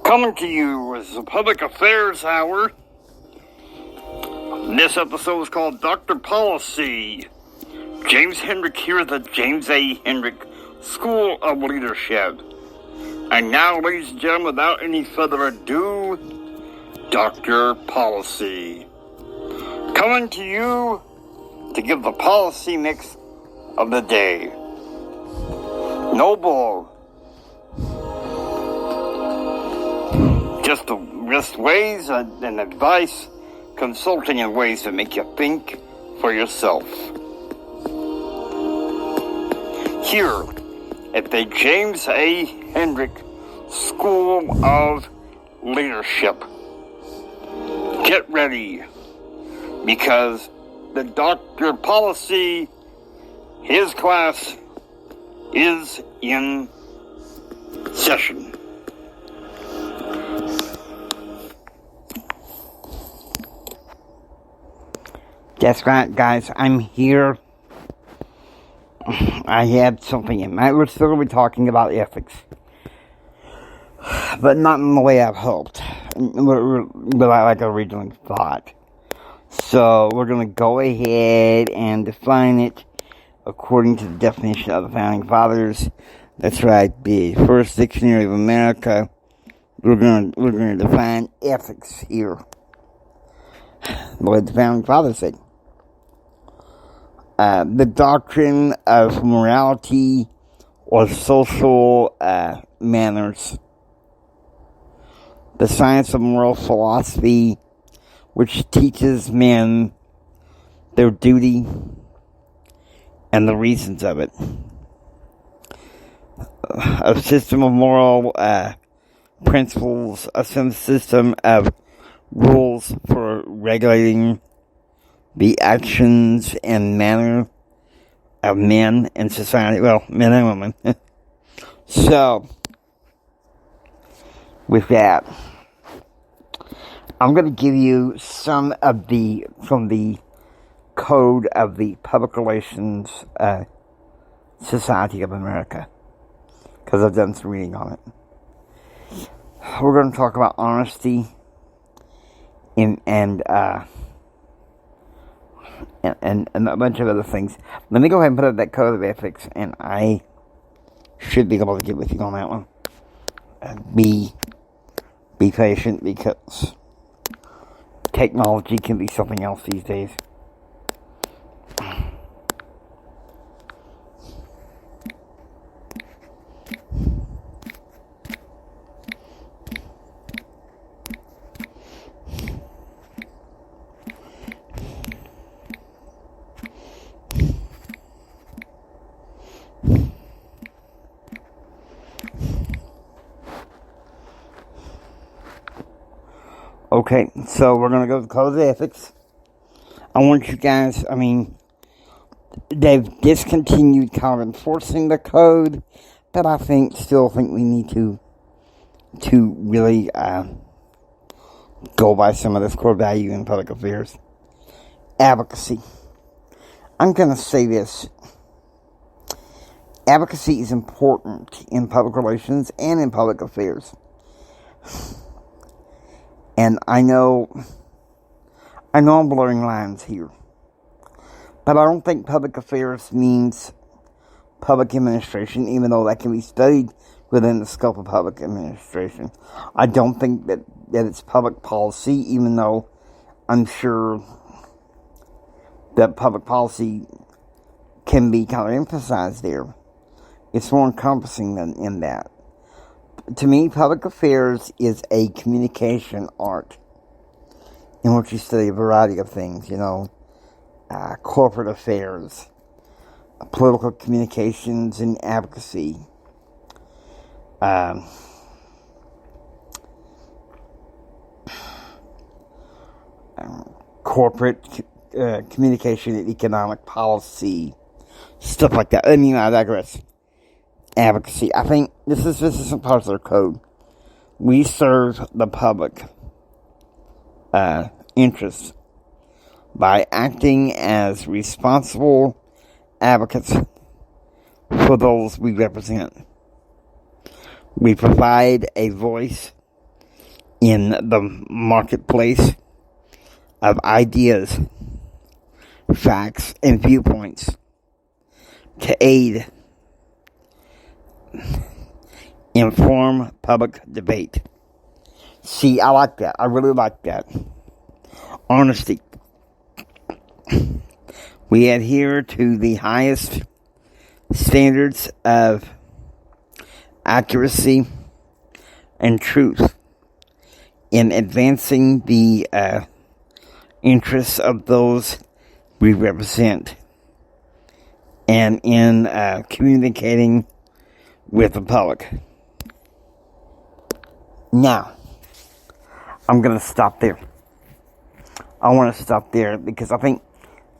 Coming to you is the Public Affairs Hour. This episode is called Dr. Policy. James Hendrick here at the James A. Hendrick School of Leadership. And now, ladies and gentlemen, without any further ado, Dr. Policy. Coming to you to give the policy mix of the day. Noble. Just ways and advice, consulting in ways that make you think for yourself. Here at the James A. Hendrick School of Leadership. Get ready, because the Dr. Policy, his class, is in session. That's right, guys. I'm here. I had something in mind. We're still going to be talking about ethics, but not in the way I've hoped, but I like originally thought. So we're going to go ahead and define it according to the definition of the Founding Fathers. That's right, the First Dictionary of America. We're going to define ethics here, the way the Founding Fathers said. The doctrine of morality or social manners. The science of moral philosophy, which teaches men their duty and the reasons of it. A system of moral principles, a system of rules for regulating the actions and manner of men in society. Well, men and women. So, with that, I'm going to give you some of from the code of the Public Relations Society of America, because I've done some reading on it. We're going to talk about honesty and a bunch of other things. Let me go ahead and put up that code of ethics, and I should be able to get with you on that one. Be patient, because technology can be something else these days. Okay, so we're going to go to the Code of Ethics. I want you guys, they've discontinued kind of enforcing the code, but I still think we need to really go by some of this core value in public affairs. Advocacy. I'm going to say this. Advocacy is important in public relations and in public affairs. And I know I'm blurring lines here, but I don't think public affairs means public administration, even though that can be studied within the scope of public administration. I don't think that it's public policy, even though I'm sure that public policy can be kind of emphasized there. It's more encompassing than in that. To me, public affairs is a communication art in which you study a variety of things, corporate affairs, political communications and advocacy, corporate communication and economic policy, stuff like that. I digress. Advocacy. I think this is a part of their code. We serve the public interests by acting as responsible advocates for those we represent. We provide a voice in the marketplace of ideas, facts, and viewpoints to aid inform public debate. See, I like that. I really like that. Honesty. We adhere to the highest standards of accuracy and truth in advancing the interests of those we represent and in communicating with the public. Now, I'm going to stop there. I want to stop there because I think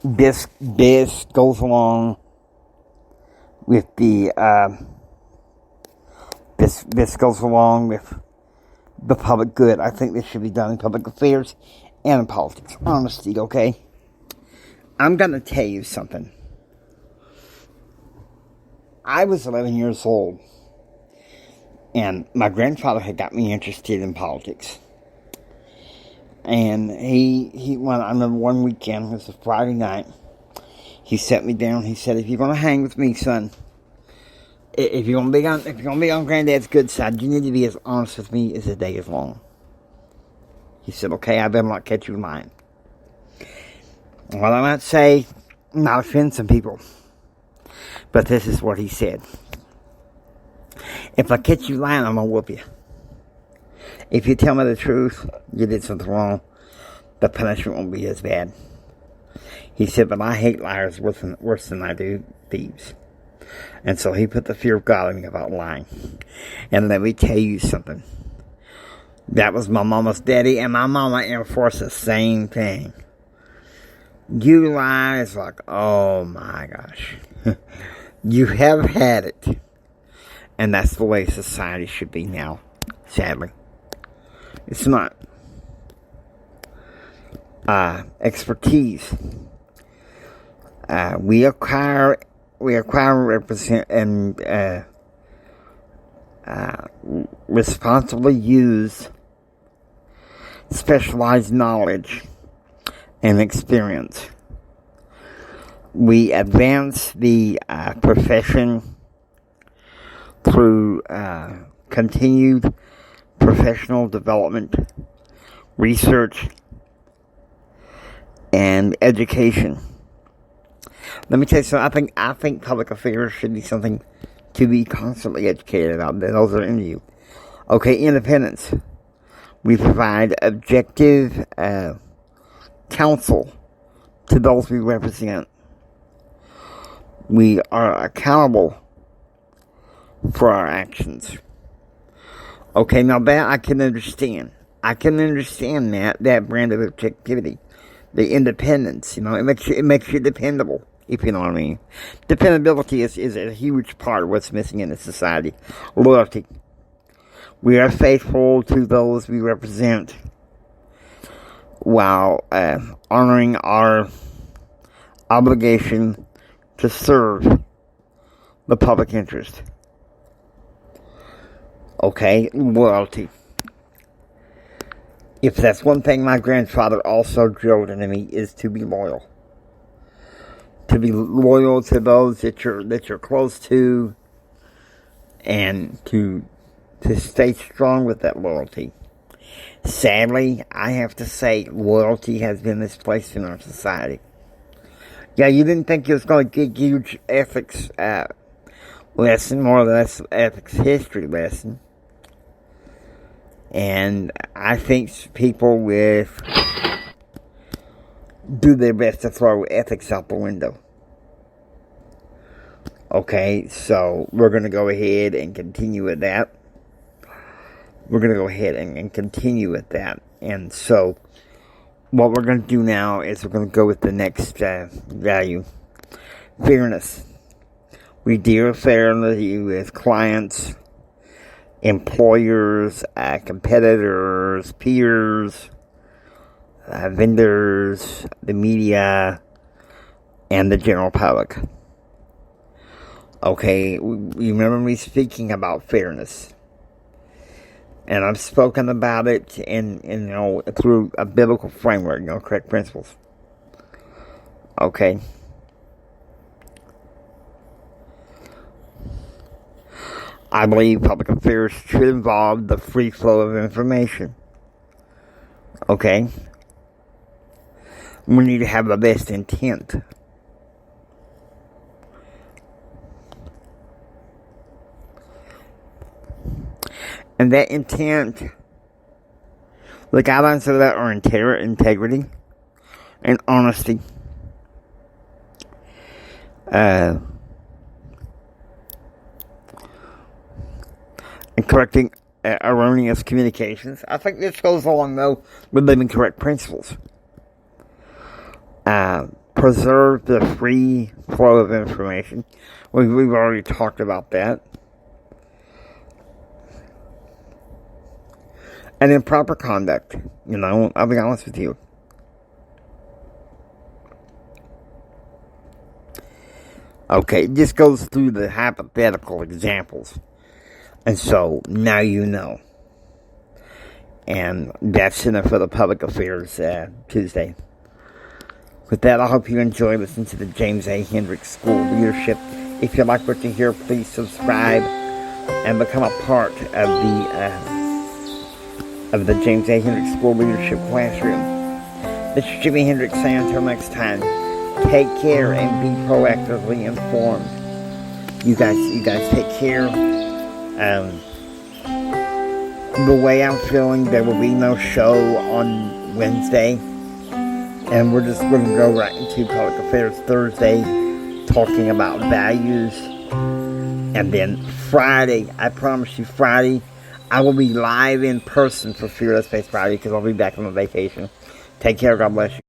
this goes along with the this goes along with the public good. I think this should be done in public affairs and in politics. Honesty, okay? I'm going to tell you something. I was 11 years old, and my grandfather had got me interested in politics. And he went, I remember one weekend, it was a Friday night, he sat me down, he said, if you're going to hang with me, son, if you're going to be on Granddad's good side, you need to be as honest with me as the day is long. He said, okay, I better not catch you lying. Well, I might say, not offend some people, but this is what he said. If I catch you lying, I'm going to whoop you. If you tell me the truth, you did something wrong, the punishment won't be as bad. He said, but I hate liars worse than I do thieves. And so he put the fear of God in me about lying. And let me tell you something. That was my mama's daddy, and my mama enforced the same thing. You lie, it's like, oh my gosh. You have had it. And that's the way society should be now, sadly. It's not. Expertise. We acquire, represent, and responsibly use specialized knowledge and experience. We advance the profession through continued professional development, research, and education. Let me tell you something. I think public affairs should be something to be constantly educated about. Those are in you. Okay, independence. We provide objective counsel to those we represent. We are accountable for our actions. Okay, now that I can understand. I can understand that brand of objectivity. The independence, it makes you dependable, if you know what I mean. Dependability is a huge part of what's missing in the society. Loyalty. We are faithful to those we represent while honoring our obligation to serve the public interest. Okay, loyalty. If that's one thing my grandfather also drilled into me, is to be loyal. To be loyal to those that you're close to, and to stay strong with that loyalty. Sadly, I have to say, loyalty has been misplaced in our society. Yeah, you didn't think it was going to get a huge ethics lesson, more or less ethics history lesson. And I think people do their best to throw ethics out the window. Okay, so we're going to go ahead and continue with that. We're going to go ahead and continue with that. And so, what we're going to do now is we're going to go with the next value. Fairness. We deal fairly with clients, employers, competitors, peers, vendors, the media, and the general public. Okay, you remember me speaking about fairness. And I've spoken about it through a biblical framework, correct principles. Okay. I believe public affairs should involve the free flow of information. Okay? We need to have the best intent. And that intent, the guidelines for that are integrity and honesty. And correcting erroneous communications. I think this goes along, though, with living correct principles. Preserve the free flow of information. We've already talked about that. And then proper conduct. I'll be honest with you. Okay, this goes through the hypothetical examples. And so, now you know. And that's enough for the Public Affairs Tuesday. With that, I hope you enjoy listening to the James A. Hendricks School Leadership. If you like what you hear, please subscribe and become a part of the James A. Hendricks School Leadership Classroom. This is Jimi Hendrix saying until next time, take care and be proactively informed. You guys take care. The way I'm feeling, there will be no show on Wednesday. And we're just going to go right into Public Affairs Thursday, talking about values. And then Friday, I promise you, Friday, I will be live in person for Fearless Face Friday because I'll be back on vacation. Take care. God bless you.